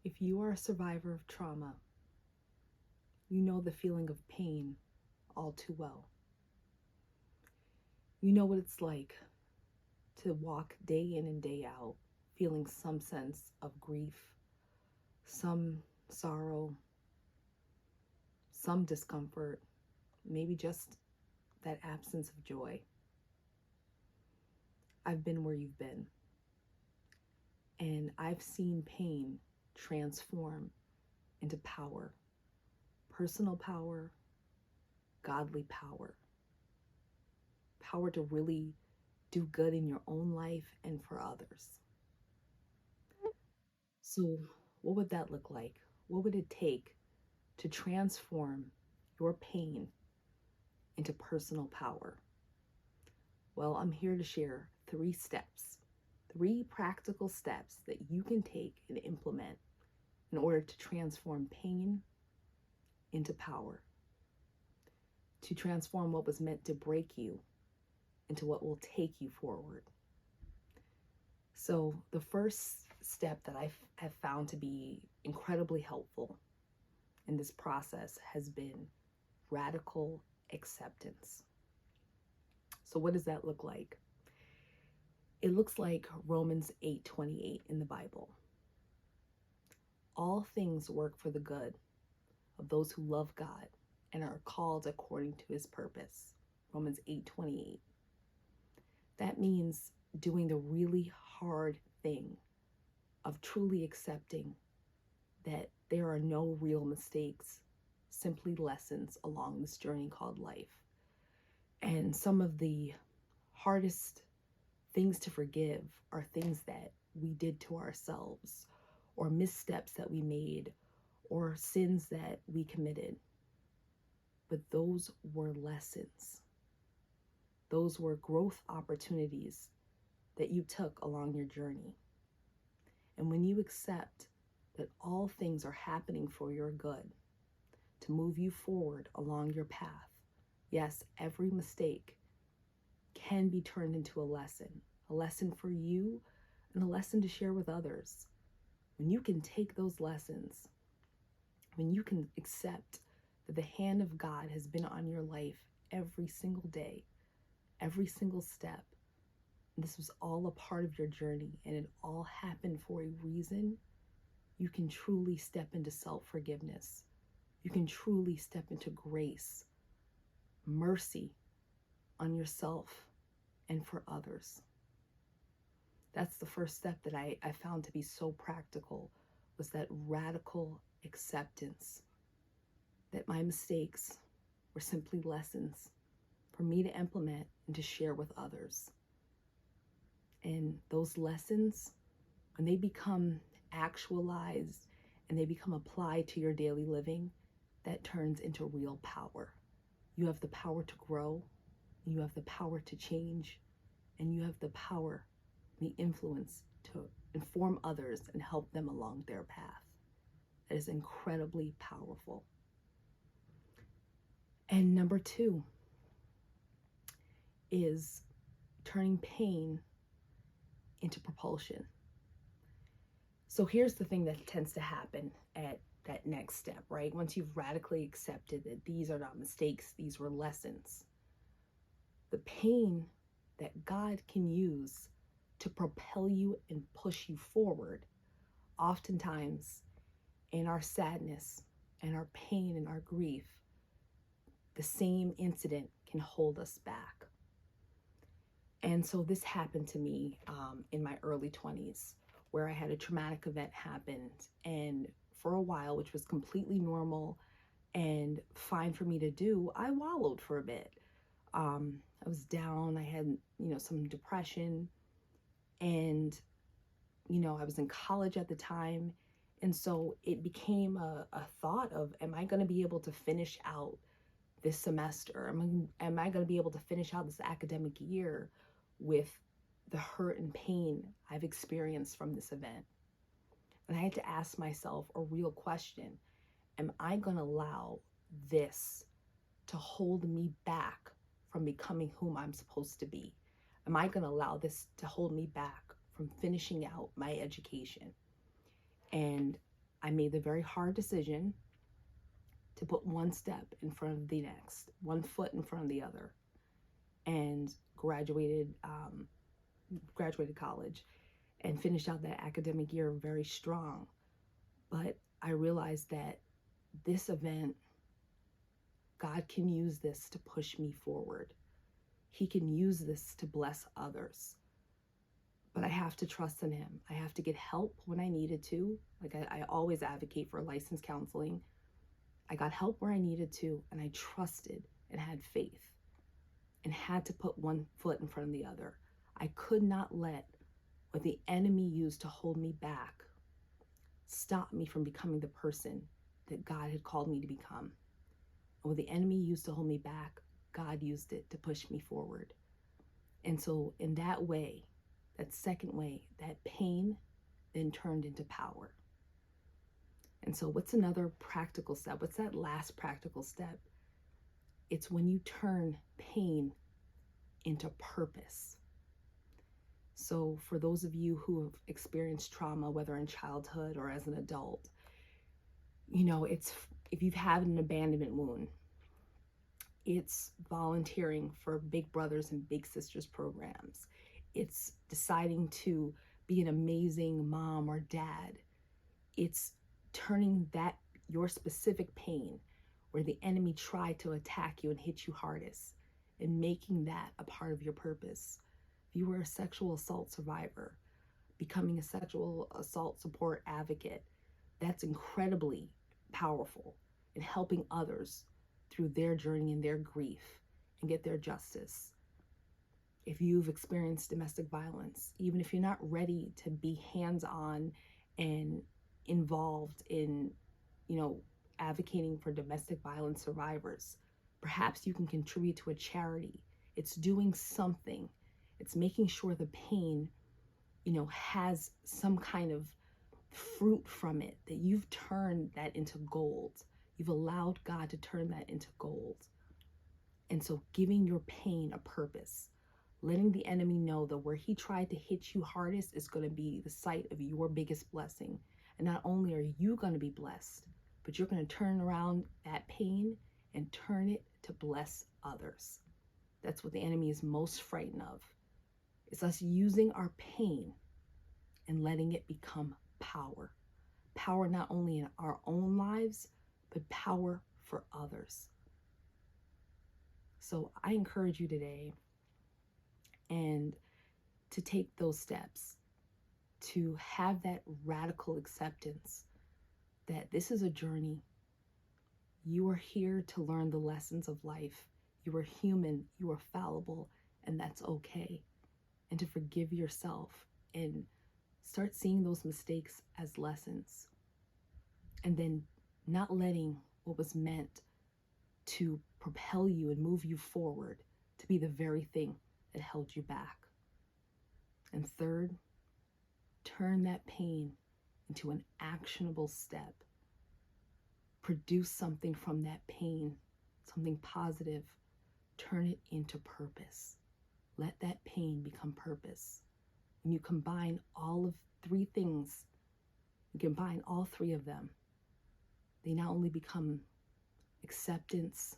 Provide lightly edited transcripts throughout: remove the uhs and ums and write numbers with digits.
If you are a survivor of trauma, you know the feeling of pain all too well. You know what it's like to walk day in and day out feeling some sense of grief, some sorrow, some discomfort, maybe just that absence of joy. I've been where you've been, and I've seen pain transform into power, personal power, godly power, power to really do good in your own life and for others. So, what would that look like? What would it take to transform your pain into personal power? Well, I'm here to share 3 steps, 3 practical steps that you can take and implement in order to transform pain into power, to transform what was meant to break you into what will take you forward. So the first step that I have found to be incredibly helpful in this process has been radical acceptance. So what does that look like? It looks like Romans 8:28 in the Bible. All things work for the good of those who love God and are called according to his purpose. Romans 8:28. That means doing the really hard thing of truly accepting that there are no real mistakes, simply lessons along this journey called life. And some of the hardest things to forgive are things that we did to ourselves, or missteps that we made, or sins that we committed. But those were lessons. Those were growth opportunities that you took along your journey. And when you accept that all things are happening for your good, to move you forward along your path, yes, every mistake can be turned into a lesson for you and a lesson to share with others. When you can take those lessons, when you can accept that the hand of God has been on your life every single day, every single step, and this was all a part of your journey and it all happened for a reason, you can truly step into self-forgiveness. You can truly step into grace, mercy on yourself and for others. That's the first step that I found to be so practical, was that radical acceptance that my mistakes were simply lessons for me to implement and to share with others. And those lessons, when they become actualized and they become applied to your daily living, that turns into real power. You have the power to grow, you have the power to change, and you have the power, the influence to inform others and help them along their path. That is incredibly powerful. And number 2 is turning pain into propulsion. So here's the thing that tends to happen at that next step, right? Once you've radically accepted that these are not mistakes, these were lessons. The pain that God can use to propel you and push you forward, oftentimes in our sadness and our pain and our grief, the same incident can hold us back. And so this happened to me in my early 20s, where I had a traumatic event happen. And for a while, which was completely normal and fine for me to do, I wallowed for a bit. I was down, I had, some depression, and, I was in college at the time. And so it became a thought of, am I going to be able to finish out this semester? Am I going to be able to finish out this academic year with the hurt and pain I've experienced from this event? And I had to ask myself a real question. Am I going to allow this to hold me back from becoming whom I'm supposed to be? Am I going to allow this to hold me back from finishing out my education? And I made the very hard decision to put one step in front of the next, one foot in front of the other, and graduated college and finished out that academic year very strong. But I realized that this event, God can use this to push me forward. He can use this to bless others. But I have to trust in him. I have to get help when I needed to. Like I always advocate for licensed counseling. I got help where I needed to, and I trusted and had faith and had to put one foot in front of the other. I could not let what the enemy used to hold me back stop me from becoming the person that God had called me to become. And what the enemy used to hold me back, God used it to push me forward. And so in that way, that second way, that pain then turned into power. And so what's another practical step? What's that last practical step? It's when you turn pain into purpose. So for those of you who have experienced trauma, whether in childhood or as an adult, it's if you've had an abandonment wound, it's volunteering for Big Brothers and Big Sisters programs. It's deciding to be an amazing mom or dad. It's turning that your specific pain where the enemy tried to attack you and hit you hardest and making that a part of your purpose. If you were a sexual assault survivor, becoming a sexual assault support advocate, that's incredibly powerful in helping others through their journey and their grief and get their justice. If you've experienced domestic violence, even if you're not ready to be hands-on and involved in, advocating for domestic violence survivors, perhaps you can contribute to a charity. It's doing something. It's making sure the pain, has some kind of fruit from it, that you've turned that into gold. You've allowed God to turn that into gold. And so giving your pain a purpose, letting the enemy know that where he tried to hit you hardest is going to be the site of your biggest blessing. And not only are you going to be blessed, but you're going to turn around that pain and turn it to bless others. That's what the enemy is most frightened of. It's us using our pain and letting it become power. Power not only in our own lives, but power for others. So I encourage you today and to take those steps, to have that radical acceptance that this is a journey. You are here to learn the lessons of life. You are human, you are fallible, and that's okay. And to forgive yourself and start seeing those mistakes as lessons. And then not letting what was meant to propel you and move you forward to be the very thing that held you back. And third, turn that pain into an actionable step. Produce something from that pain, something positive. Turn it into purpose. Let that pain become purpose. When you combine all of three things, you combine all three of them, they not only become acceptance,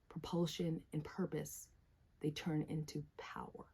propulsion, and purpose, they turn into power.